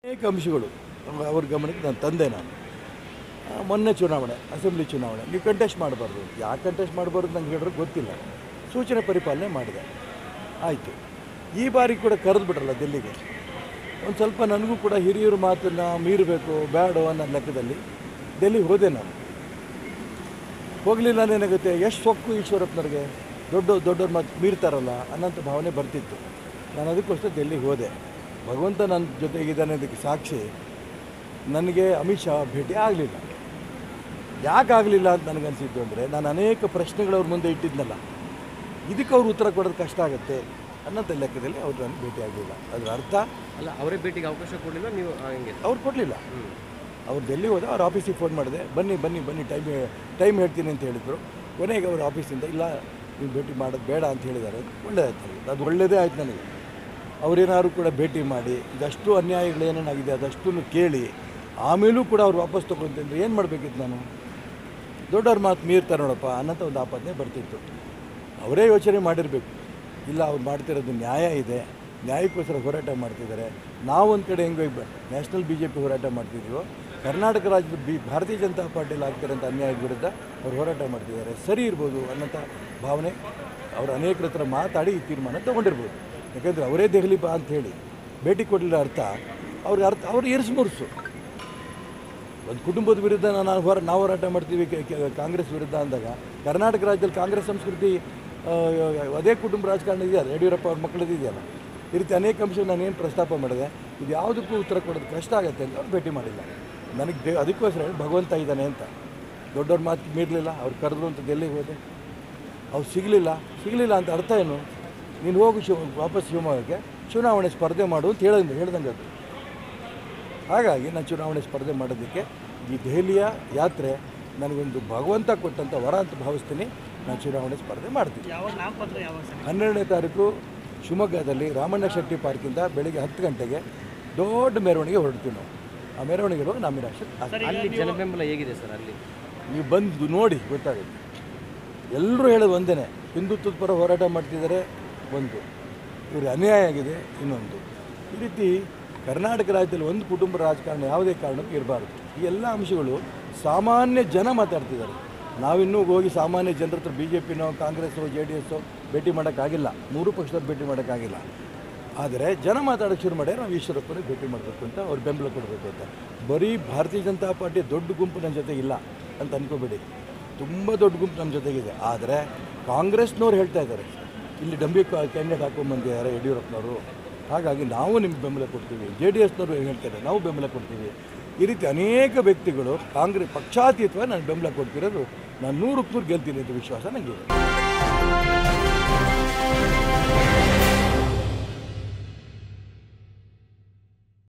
ಅನೇಕ ಅಂಶಗಳು ಅವ್ರ ಗಮನಕ್ಕೆ ನಾನು ತಂದೆ. ನಾನು ಮೊನ್ನೆ ಚುನಾವಣೆ, ಅಸೆಂಬ್ಲಿ ಚುನಾವಣೆ, ನೀವು ಕಂಟೆಸ್ಟ್ ಮಾಡಬಾರ್ದು. ಯಾಕೆ ಕಂಟೆಸ್ಟ್ ಮಾಡಬಾರ್ದು ನಂಗೆ ಹೇಳಿದ್ರೆ ಗೊತ್ತಿಲ್ಲ. ಸೂಚನೆ ಪರಿಪಾಲನೆ ಮಾಡಿದೆ, ಆಯಿತು. ಈ ಬಾರಿ ಕೂಡ ಕರೆದು ಬಿಟ್ರಲ್ಲ ಡೆಲ್ಲಿಗೆ. ಒಂದು ಸ್ವಲ್ಪ ನನಗೂ ಕೂಡ ಹಿರಿಯರ ಮಾತನ್ನು ಮೀರಬೇಕು ಬೇಡ ಅನ್ನೋ ಲೆಕ್ಕದಲ್ಲಿ ಡೆಲ್ಲಿಗೆ ಹೋದೆ. ನಾನು ಹೋಗಲಿಲ್ಲ ಏನಾಗುತ್ತೆ, ಎಷ್ಟು ಸೊಕ್ಕು ಈಶ್ವರಪ್ಪನವ್ರಿಗೆ ದೊಡ್ಡವ್ರ ಮಾತು ಮೀರ್ತಾರಲ್ಲ ಅನ್ನೋಂಥ ಭಾವನೆ ಬರ್ತಿತ್ತು. ನಾನು ಅದಕ್ಕೋಸ್ಕರ ಡೆಲ್ಲಿಗೆ ಹೋದೆ. ಭಗವಂತ ನನ್ನ ಜೊತೆಗಿದ್ದಾನೆ ಅದಕ್ಕೆ ಸಾಕ್ಷಿ. ನನಗೆ ಅಮಿತ್ ಶಾ ಭೇಟಿ ಆಗಲಿಲ್ಲ. ಯಾಕೆ ಆಗಲಿಲ್ಲ ಅಂತ ನನಗನ್ಸಿದ್ದು ಅಂದರೆ, ನಾನು ಅನೇಕ ಪ್ರಶ್ನೆಗಳು ಅವ್ರ ಮುಂದೆ ಇಟ್ಟಿದ್ನಲ್ಲ, ಇದಕ್ಕೆ ಅವ್ರು ಉತ್ತರ ಕೊಡೋದು ಕಷ್ಟ ಆಗುತ್ತೆ ಅನ್ನೋಂಥ ಲೆಕ್ಕದಲ್ಲಿ ಅವ್ರು ನನಗೆ ಭೇಟಿ ಆಗಲಿಲ್ಲ. ಅದರ ಅರ್ಥ ಅಲ್ಲ, ಅವರೇ ಭೇಟಿಗೆ ಅವಕಾಶ ಕೊಡಲಿಲ್ಲ, ನೀವು ಹಂಗೆ ಅವ್ರು ಕೊಡಲಿಲ್ಲ. ಅವ್ರು ಡೆಲ್ಲಿ ಹೋದ, ಅವ್ರ ಆಫೀಸಿಗೆ ಫೋನ್ ಮಾಡಿದೆ, ಬನ್ನಿ ಟೈಮ್ ಹೇಳ್ತೀನಿ ಅಂತ ಹೇಳಿದರು. ಕೊನೆಗೆ ಅವ್ರ ಆಫೀಸಿಂದ ಇಲ್ಲ ನೀವು ಭೇಟಿ ಮಾಡೋದು ಬೇಡ ಅಂತ ಹೇಳಿದ್ದಾರೆ. ಒಳ್ಳೆಯದಾಯ್ತು, ಅದು ಒಳ್ಳೆಯದೇ ಆಯ್ತು ನನಗೆ. ಅವರೇನಾದ್ರು ಕೂಡ ಭೇಟಿ ಮಾಡಿ ಇದಷ್ಟು ಅನ್ಯಾಯಗಳೇನೇನಾಗಿದೆ ಅದಷ್ಟನ್ನು ಕೇಳಿ ಆಮೇಲೂ ಕೂಡ ಅವ್ರು ವಾಪಸ್ ತೊಗೊಳ್ತಂದ್ರೆ ಏನು ಮಾಡಬೇಕಿತ್ತು ನಾನು? ದೊಡ್ಡವ್ರ ಮಾತು ಮೀರ್ತಾರೆ ನೋಡಪ್ಪ ಅನ್ನೋಂಥ ಒಂದು ಆಪಾದನೆ ಬರ್ತಿತ್ತು. ಅವರೇ ಯೋಚನೆ ಮಾಡಿರಬೇಕು, ಇಲ್ಲ ಅವ್ರು ಮಾಡ್ತಿರೋದು ನ್ಯಾಯ ಇದೆ, ನ್ಯಾಯಕ್ಕೋಸ್ಕರ ಹೋರಾಟ ಮಾಡ್ತಿದ್ದಾರೆ. ನಾವೊಂದು ಕಡೆ ಹೆಂಗೆ ನ್ಯಾಷನಲ್ BJP ಹೋರಾಟ ಮಾಡ್ತಿದ್ದೀವೋ, ಕರ್ನಾಟಕ ರಾಜ್ಯದ ಭಾರತೀಯ ಜನತಾ ಪಾರ್ಟಿಯಲ್ಲಿ ಆಗ್ತಿರೋಂಥ ಅನ್ಯಾಯದ ವಿರುದ್ಧ ಅವ್ರು ಹೋರಾಟ ಮಾಡ್ತಿದ್ದಾರೆ, ಸರಿ ಇರ್ಬೋದು ಅನ್ನೋಂಥ ಭಾವನೆ ಅವರು ಅನೇಕರ ಹತ್ರ ಮಾತಾಡಿ ಈ ತೀರ್ಮಾನ ತೊಗೊಂಡಿರ್ಬೋದು. ಯಾಕೆಂದರೆ ಅವರೇ ದೆಹಲಿ ಬಾ ಅಂಥೇಳಿ ಭೇಟಿ ಕೊಡಲಿಲ್ಲ. ಅವ್ರು ಇರಿಸ್ಮುರ್ಸು ಒಂದು ಕುಟುಂಬದ ವಿರುದ್ಧ ನಾವು ಹೋರಾಟ ಮಾಡ್ತೀವಿ ಕಾಂಗ್ರೆಸ್ ವಿರುದ್ಧ ಅಂದಾಗ, ಕರ್ನಾಟಕ ರಾಜ್ಯದಲ್ಲಿ ಕಾಂಗ್ರೆಸ್ ಸಂಸ್ಕೃತಿ ಅದೇ ಕುಟುಂಬ ರಾಜಕಾರಣ ಇದೆಯಲ್ಲ, ಯಡಿಯೂರಪ್ಪ ಅವ್ರ ಮಕ್ಕಳದ್ದು ಇದೆಯಲ್ಲ. ಈ ರೀತಿ ಅನೇಕ ಅಂಶ ನಾನೇನು ಪ್ರಸ್ತಾಪ ಮಾಡಿದೆ, ಇದು ಯಾವುದಕ್ಕೂ ಉತ್ತರ ಕೊಡೋದು ಕಷ್ಟ ಆಗುತ್ತೆ ಅಂತ ಅವ್ರು ಭೇಟಿ ಮಾಡಿಲ್ಲ. ನನಗೆ ಅದಕ್ಕೋಸ್ಕರ ಭಗವಂತ ಇದ್ದಾನೆ ಅಂತ. ದೊಡ್ಡವ್ರ ಮಾತು ಮೀರಲಿಲ್ಲ, ಅವ್ರು ಕರೆದ್ರು ಅಂತ ಡೆಲ್ಲಿಗೆ ಹೋದೆ. ಅವ್ರು ಸಿಗಲಿಲ್ಲ ಅಂತ ಅರ್ಥ ಏನು? ನೀನು ಹೋಗು ವಾಪಸ್ ಶಿವಮೊಗ್ಗಕ್ಕೆ, ಚುನಾವಣೆ ಸ್ಪರ್ಧೆ ಮಾಡು ಅಂತ ಹೇಳ್ದಂಗೆ ಅದು. ಹಾಗಾಗಿ ನಾನು ಚುನಾವಣೆ ಸ್ಪರ್ಧೆ ಮಾಡೋದಕ್ಕೆ ಈ ದೆಹಲಿಯ ಯಾತ್ರೆ ನನಗೊಂದು ಭಗವಂತ ಕೊಟ್ಟಂಥ ವರ ಅಂತ ಭಾವಿಸ್ತೀನಿ. ನಾನು ಚುನಾವಣೆ ಸ್ಪರ್ಧೆ ಮಾಡ್ತೀನಿ. 12ನೇ ತಾರೀಕು ಶಿವಮೊಗ್ಗದಲ್ಲಿ ರಾಮಣ್ಣ ಶೆಟ್ಟಿ ಪಾರ್ಕಿಂದ ಬೆಳಗ್ಗೆ 10 ಗಂಟೆಗೆ ದೊಡ್ಡ ಮೆರವಣಿಗೆ ಹೊರಡ್ತೀವಿ ನಾವು. ಆ ಮೆರವಣಿಗೆ ನಾಮಿನೇಷನ್. ಅಲ್ಲಿ ಜನಬೆಂಬಲ ಹೇಗಿದೆ ಸರ್? ಅಲ್ಲಿ ನೀವು ಬಂದು ನೋಡಿ ಗೊತ್ತಾಗುತ್ತೆ. ಎಲ್ಲರೂ ಹೇಳೋದು ಒಂದೇ, ಹಿಂದುತ್ವದ ಪರ ಹೋರಾಟ ಮಾಡ್ತಿದ್ದಾರೆ ಒಂದು, ಇವ್ರಿಗೆ ಅನ್ಯಾಯ ಆಗಿದೆ ಇನ್ನೊಂದು. ಈ ರೀತಿ ಕರ್ನಾಟಕ ರಾಜ್ಯದಲ್ಲಿ ಒಂದು ಕುಟುಂಬ ರಾಜಕಾರಣ ಯಾವುದೇ ಕಾರಣಕ್ಕೂ ಇರಬಾರ್ದು. ಈ ಎಲ್ಲ ಅಂಶಗಳು ಸಾಮಾನ್ಯ ಜನ ಮಾತಾಡ್ತಿದ್ದಾರೆ. ನಾವಿನ್ನೂ ಹೋಗಿ ಸಾಮಾನ್ಯ ಜನರ ಹತ್ರ BJPನೋ ಕಾಂಗ್ರೆಸ್ಸೋ JDS ಭೇಟಿ ಮಾಡೋಕ್ಕಾಗಿಲ್ಲ, 3 ಪಕ್ಷದವ್ರು ಭೇಟಿ ಮಾಡೋಕ್ಕಾಗಿಲ್ಲ. ಆದರೆ ಜನ ಮಾತಾಡೋಕ್ಕೆ ಶುರು ಮಾಡ್ಯಾರ, ನಾವು ಈಶ್ವರಪ್ಪನಿಗೆ ಭೇಟಿ ಮಾಡಬೇಕು ಅಂತ, ಅವ್ರು ಬೆಂಬಲ ಕೊಡಬೇಕು ಅಂತ. ಬರೀ ಭಾರತೀಯ ಜನತಾ ಪಾರ್ಟಿ ದೊಡ್ಡ ಗುಂಪು ನನ್ನ ಜೊತೆಗಿಲ್ಲ ಅಂತ ಅಂದ್ಕೋಬೇಡಿ, ತುಂಬ ದೊಡ್ಡ ಗುಂಪು ನಮ್ಮ ಜೊತೆಗಿದೆ. ಆದರೆ ಕಾಂಗ್ರೆಸ್ನವ್ರು ಹೇಳ್ತಾ ಇದ್ದಾರೆ, ಇಲ್ಲಿ ಡಂಬಿ ಕ್ಯಾಂಡಿಡೇಟ್ ಹಾಕೊಂಡ್ಬಂದಿದ್ದಾರೆ ಯಡಿಯೂರಪ್ಪನವರು, ಹಾಗಾಗಿ ನಾವು ನಿಮ್ಗೆ ಬೆಂಬಲ ಕೊಡ್ತೀವಿ. JDSನವರು ಏನು ಹೇಳ್ತಾರೆ, ನಾವು ಬೆಂಬಲ ಕೊಡ್ತೀವಿ. ಈ ರೀತಿ ಅನೇಕ ವ್ಯಕ್ತಿಗಳು ಕಾಂಗ್ರೆಸ್ ಪಕ್ಷಾತೀತವಾಗಿ ನಾನು ಬೆಂಬಲ ಕೊಡ್ತಿರೋದು. ನಾನು 100% ಗೆಲ್ತೀನಿ ಅಂತ ವಿಶ್ವಾಸ ನನಗೆ.